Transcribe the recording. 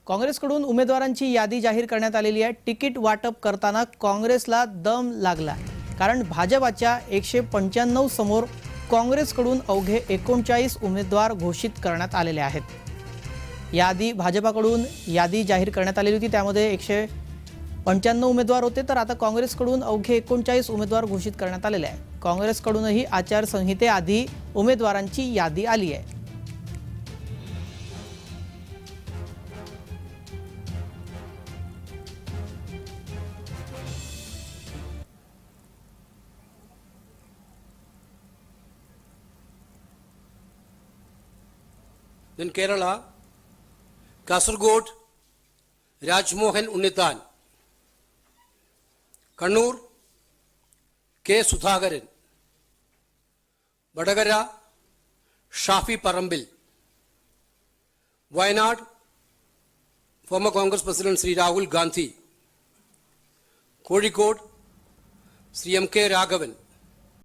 काँग्रेसकडून उमेदवारांची यादी जाहीर करण्यात आलेली आहे। तिकीट वाटप करताना काँग्रेसला दम लागला, कारण भाजपाच्या 195 समोर काँग्रेसकडून अवघे 39 उमेदवार घोषित करण्यात आलेले आहेत। यादी भाजपाकडून यादी जाहीर करण्यात आलेली होती, त्यामध्ये 195 उमेदवार होते, तर आता काँग्रेसकडून अवघे 39 उमेदवार घोषित करण्यात आलेले आहे। काँग्रेसकडूनही आचारसंहितेआधी उमेदवारांची यादी आली आहे। Then Kerala, Kasaragod, Rajmohan Unnithan, Kannur, K. Sudhakaran, Vadagara, Shafi Parambil, Wayanad, former Congress President Sri Rahul Gandhi, Kozhikode, Sri M. K. Raghavan,